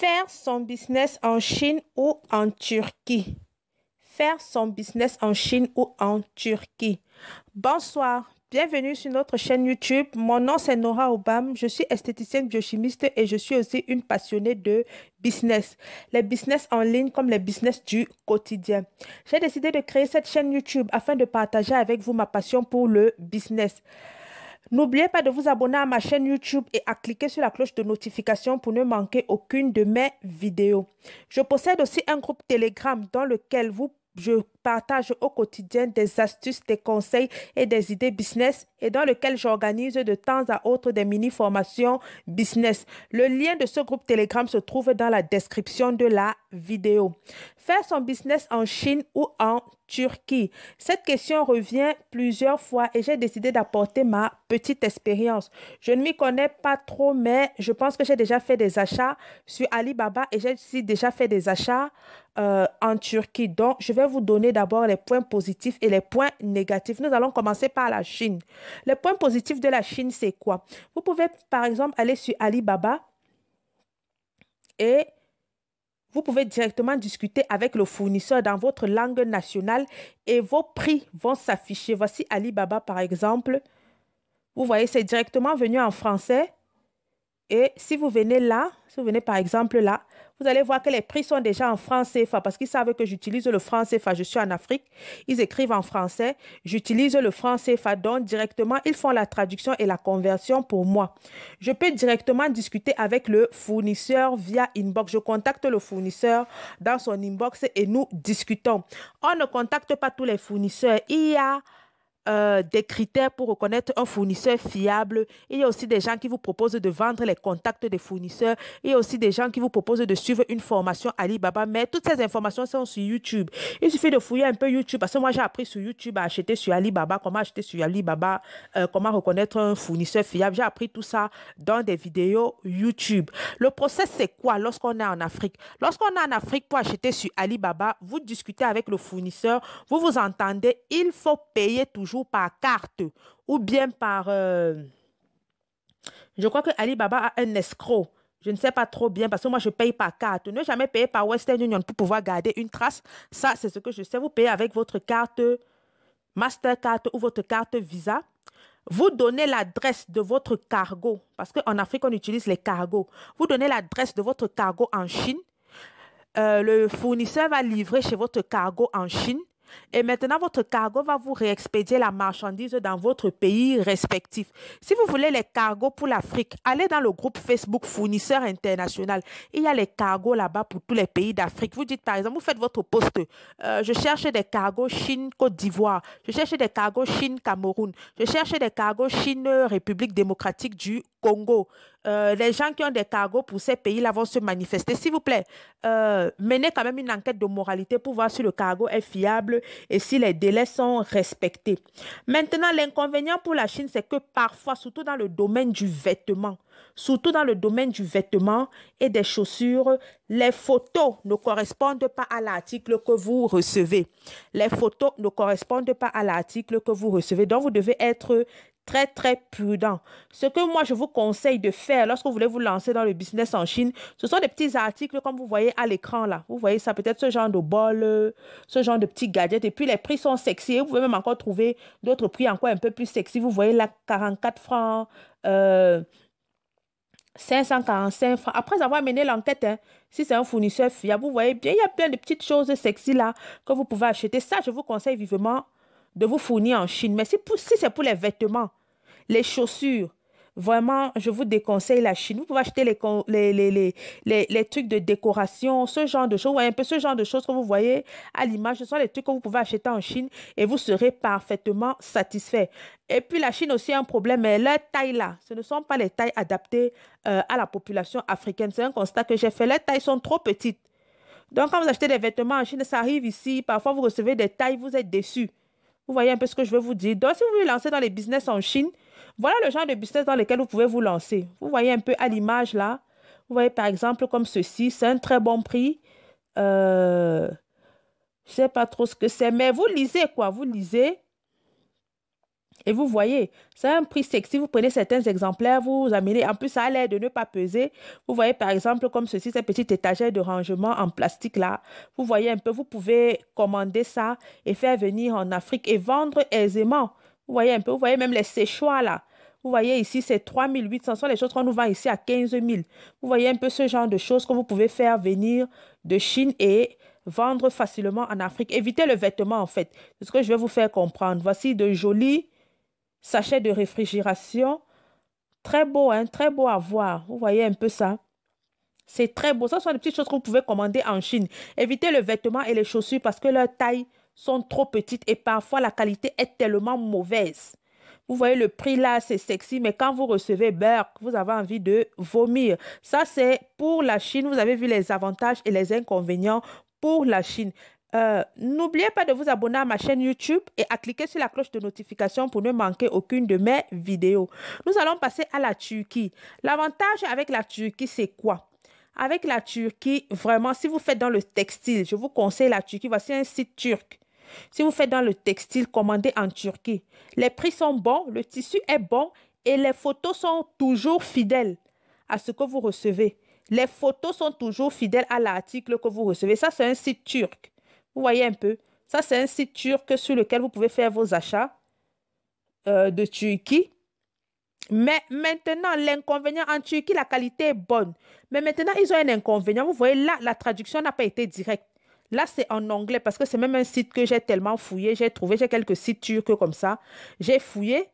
Faire son business en Chine ou en Turquie. Faire son business en Chine ou en Turquie. Bonsoir, bienvenue sur notre chaîne YouTube. Mon nom c'est Nora Obam, je suis esthéticienne biochimiste et je suis aussi une passionnée de business. Les business en ligne comme les business du quotidien. J'ai décidé de créer cette chaîne YouTube afin de partager avec vous ma passion pour le business. N'oubliez pas de vous abonner à ma chaîne YouTube et à cliquer sur la cloche de notification pour ne manquer aucune de mes vidéos. Je possède aussi un groupe Telegram dans lequel je partage au quotidien des astuces, des conseils et des idées business et dans lequel j'organise de temps à autre des mini-formations business. Le lien de ce groupe Telegram se trouve dans la description de la vidéo. Faire son business en Chine ou en Turquie? Cette question revient plusieurs fois et j'ai décidé d'apporter ma petite expérience. Je ne m'y connais pas trop, mais je pense que j'ai déjà fait des achats sur Alibaba et j'ai aussi déjà fait des achats en Turquie. Donc, je vais vous donner d'abord les points positifs et les points négatifs. Nous allons commencer par la Chine. Les points positifs de la Chine, c'est quoi? Vous pouvez, par exemple, aller sur Alibaba et vous pouvez directement discuter avec le fournisseur dans votre langue nationale et vos prix vont s'afficher. Voici Alibaba, par exemple. Vous voyez, c'est directement venu en français. Et si vous venez là, si vous venez par exemple là, vous allez voir que les prix sont déjà en franc CFA parce qu'ils savent que j'utilise le franc CFA. Je suis en Afrique. Ils écrivent en français. J'utilise le franc CFA. Donc, directement, ils font la traduction et la conversion pour moi. Je peux directement discuter avec le fournisseur via inbox. Je contacte le fournisseur dans son inbox et nous discutons. On ne contacte pas tous les fournisseurs. Il y a des critères pour reconnaître un fournisseur fiable. Il y a aussi des gens qui vous proposent de vendre les contacts des fournisseurs. Il y a aussi des gens qui vous proposent de suivre une formation Alibaba. Mais toutes ces informations sont sur YouTube. Il suffit de fouiller un peu YouTube parce que moi j'ai appris sur YouTube à acheter sur Alibaba, comment acheter sur Alibaba, comment reconnaître un fournisseur fiable. J'ai appris tout ça dans des vidéos YouTube. Le process c'est quoi lorsqu'on est en Afrique? Lorsqu'on est en Afrique pour acheter sur Alibaba, vous discutez avec le fournisseur, vous vous entendez, il faut payer toujours par carte ou bien par... je crois que Alibaba a un escroc. Je ne sais pas trop bien parce que moi, je paye par carte. Ne jamais payer par Western Union pour pouvoir garder une trace. Ça, c'est ce que je sais. Vous payez avec votre carte Mastercard ou votre carte Visa. Vous donnez l'adresse de votre cargo parce qu'en Afrique, on utilise les cargos. Vous donnez l'adresse de votre cargo en Chine. Le fournisseur va livrer chez votre cargo en Chine. Et maintenant, votre cargo va vous réexpédier la marchandise dans votre pays respectif. Si vous voulez les cargos pour l'Afrique, allez dans le groupe Facebook Fournisseurs International. Il y a les cargos là-bas pour tous les pays d'Afrique. Vous dites par exemple, vous faites votre poste. Je cherche des cargos Chine-Côte d'Ivoire. Je cherche des cargos Chine-Cameroun. Je cherche des cargos Chine-République démocratique du Congo. Les gens qui ont des cargos pour ces pays-là vont se manifester. S'il vous plaît, menez quand même une enquête de moralité pour voir si le cargo est fiable et si les délais sont respectés. Maintenant, l'inconvénient pour la Chine, c'est que parfois, surtout dans le domaine du vêtement, et des chaussures, les photos ne correspondent pas à l'article que vous recevez. Les photos ne correspondent pas à l'article que vous recevez. Donc, vous devez être très, très prudent. Ce que moi, je vous conseille de faire lorsque vous voulez vous lancer dans le business en Chine, ce sont des petits articles comme vous voyez à l'écran là. Vous voyez ça, peut-être ce genre de bol, ce genre de petits gadgets. Et puis, les prix sont sexy. Vous pouvez même encore trouver d'autres prix encore un peu plus sexy. Vous voyez là, 44 francs, 545 francs. Après avoir mené l'enquête, si c'est un fournisseur fiable, vous voyez bien, il y a plein de petites choses sexy là que vous pouvez acheter. Ça, je vous conseille vivement de vous fournir en Chine. Mais si c'est pour les vêtements, les chaussures, vraiment, je vous déconseille la Chine. Vous pouvez acheter les trucs de décoration, ce genre de choses. Vous voyez un peu ce genre de choses que vous voyez à l'image. Ce sont les trucs que vous pouvez acheter en Chine et vous serez parfaitement satisfait. Et puis, la Chine aussi a un problème, mais leur taille là, ce ne sont pas les tailles adaptées à la population africaine. C'est un constat que j'ai fait. Les tailles sont trop petites. Donc, quand vous achetez des vêtements en Chine, ça arrive ici. Parfois, vous recevez des tailles, vous êtes déçus. Vous voyez un peu ce que je veux vous dire. Donc, si vous voulez lancer dans les business en Chine, voilà le genre de business dans lequel vous pouvez vous lancer. Vous voyez un peu à l'image là. Vous voyez par exemple comme ceci. C'est un très bon prix. Je ne sais pas trop ce que c'est, mais vous lisez quoi. Vous lisez. Et vous voyez, c'est un prix sexy. Vous prenez certains exemplaires, vous amenez. En plus, ça a l'air de ne pas peser. Vous voyez, par exemple, comme ceci, cette petite étagère de rangement en plastique là. Vous voyez un peu, vous pouvez commander ça et faire venir en Afrique et vendre aisément. Vous voyez un peu, vous voyez même les séchoirs là. Vous voyez ici, c'est 3 800. Ce sont les choses qu'on nous vend ici à 15 000. Vous voyez un peu ce genre de choses que vous pouvez faire venir de Chine et vendre facilement en Afrique. Évitez le vêtement en fait. C'est ce que je vais vous faire comprendre. Voici de jolis sachet de réfrigération. Très beau, hein? Très beau à voir. Vous voyez un peu ça? C'est très beau. Ce sont des petites choses que vous pouvez commander en Chine. Évitez le vêtement et les chaussures parce que leurs tailles sont trop petites et parfois la qualité est tellement mauvaise. Vous voyez le prix là, c'est sexy, mais quand vous recevez Berk, vous avez envie de vomir. Ça, c'est pour la Chine. Vous avez vu les avantages et les inconvénients pour la Chine. N'oubliez pas de vous abonner à ma chaîne YouTube et à cliquer sur la cloche de notification pour ne manquer aucune de mes vidéos. Nous allons passer à la Turquie. L'avantage avec la Turquie, c'est quoi? Avec la Turquie, vraiment, si vous faites dans le textile, je vous conseille la Turquie. Voici un site turc. Si vous faites dans le textile, commandez en Turquie. Les prix sont bons, le tissu est bon et les photos sont toujours fidèles à ce que vous recevez. Les photos sont toujours fidèles à l'article que vous recevez. Ça, c'est un site turc. Vous voyez un peu? Ça, c'est un site turc sur lequel vous pouvez faire vos achats de Turquie. Mais maintenant, l'inconvénient en Turquie, la qualité est bonne. Mais maintenant, ils ont un inconvénient. Vous voyez, là, la traduction n'a pas été directe. Là, c'est en anglais parce que c'est même un site que j'ai tellement fouillé. J'ai trouvé, j'ai quelques sites turcs comme ça. J'ai fouillé.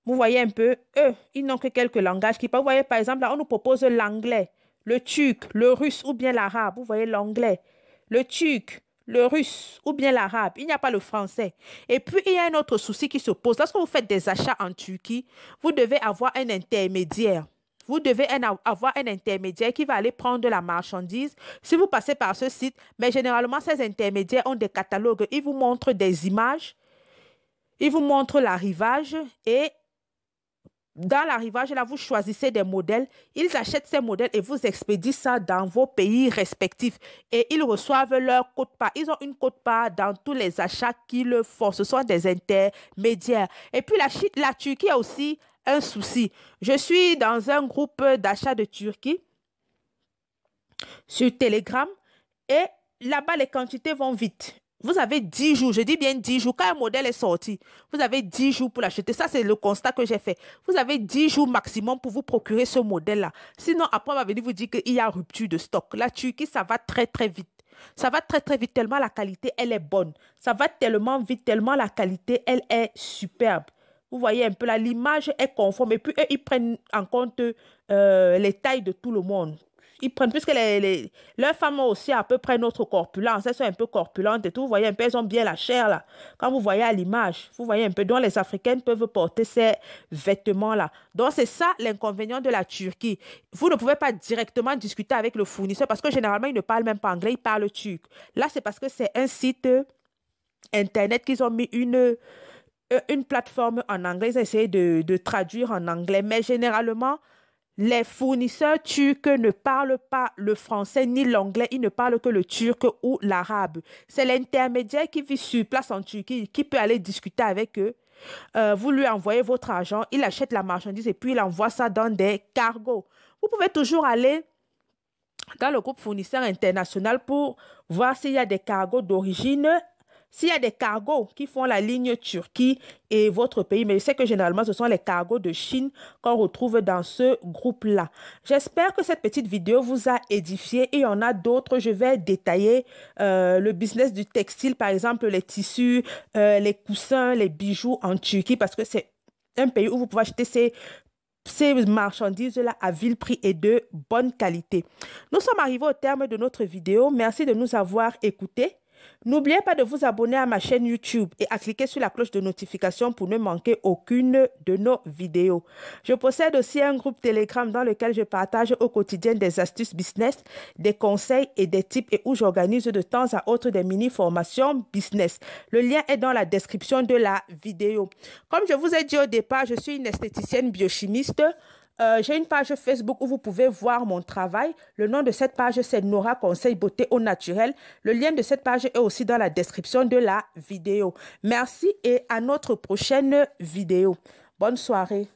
Vous voyez un peu, eux, ils n'ont que quelques langages qui parlent. Vous voyez, par exemple, là, on nous propose l'anglais, le turc, le russe ou bien l'arabe. Vous voyez l'anglais, le turc, le russe ou bien l'arabe. Il n'y a pas le français. Et puis, il y a un autre souci qui se pose. Lorsque vous faites des achats en Turquie, vous devez avoir un intermédiaire. Vous devez avoir un intermédiaire qui va aller prendre la marchandise. Si vous passez par ce site, mais généralement, ces intermédiaires ont des catalogues. Ils vous montrent des images, ils vous montrent l'arrivage et dans l'arrivage, là, vous choisissez des modèles. Ils achètent ces modèles et vous expédient ça dans vos pays respectifs. Et ils reçoivent leur quote-part. Ils ont une quote-part dans tous les achats qu'ils font. Ce sont des intermédiaires. Et puis, la Turquie a aussi un souci. Je suis dans un groupe d'achat de Turquie sur Telegram et là-bas, les quantités vont vite. Vous avez 10 jours, je dis bien 10 jours. Quand un modèle est sorti, vous avez 10 jours pour l'acheter. Ça, c'est le constat que j'ai fait. Vous avez 10 jours maximum pour vous procurer ce modèle-là. Sinon, après, on va venir vous dire qu'il y a rupture de stock. La Turquie, ça va très, très vite. Ça va très, très vite, tellement la qualité, elle est bonne. Ça va tellement vite, tellement la qualité, elle est superbe. Vous voyez un peu là, l'image est conforme. Et puis, eux, ils prennent en compte les tailles de tout le monde. Ils prennent, puisque leurs femmes ont aussi à peu près notre corpulence. Elles sont un peu corpulentes et tout. Vous voyez un peu, elles ont bien la chair là. Quand vous voyez à l'image, vous voyez un peu. Donc, les Africaines peuvent porter ces vêtements-là. Donc, c'est ça l'inconvénient de la Turquie. Vous ne pouvez pas directement discuter avec le fournisseur parce que généralement, ils ne parlent même pas anglais, ils parlent turc. Là, c'est parce que c'est un site internet qu'ils ont mis une plateforme en anglais. Ils ont essayé de traduire en anglais. Mais généralement, les fournisseurs turcs ne parlent pas le français ni l'anglais, ils ne parlent que le turc ou l'arabe. C'est l'intermédiaire qui vit sur place en Turquie qui peut aller discuter avec eux. Vous lui envoyez votre argent, il achète la marchandise et puis il envoie ça dans des cargos. Vous pouvez toujours aller dans le groupe fournisseur international pour voir s'il y a des cargos d'origine. S'il y a des cargos qui font la ligne Turquie et votre pays, mais je sais que généralement, ce sont les cargos de Chine qu'on retrouve dans ce groupe-là. J'espère que cette petite vidéo vous a édifié et il y en a d'autres. Je vais détailler le business du textile, par exemple les tissus, les coussins, les bijoux en Turquie parce que c'est un pays où vous pouvez acheter ces marchandises-là à vil prix et de bonne qualité. Nous sommes arrivés au terme de notre vidéo. Merci de nous avoir écoutés. N'oubliez pas de vous abonner à ma chaîne YouTube et à cliquer sur la cloche de notification pour ne manquer aucune de nos vidéos. Je possède aussi un groupe Telegram dans lequel je partage au quotidien des astuces business, des conseils et des tips et où j'organise de temps à autre des mini-formations business. Le lien est dans la description de la vidéo. Comme je vous ai dit au départ, je suis une esthéticienne biochimiste. J'ai une page Facebook où vous pouvez voir mon travail. Le nom de cette page, c'est Nora Conseil Beauté au Naturel. Le lien de cette page est aussi dans la description de la vidéo. Merci et à notre prochaine vidéo. Bonne soirée.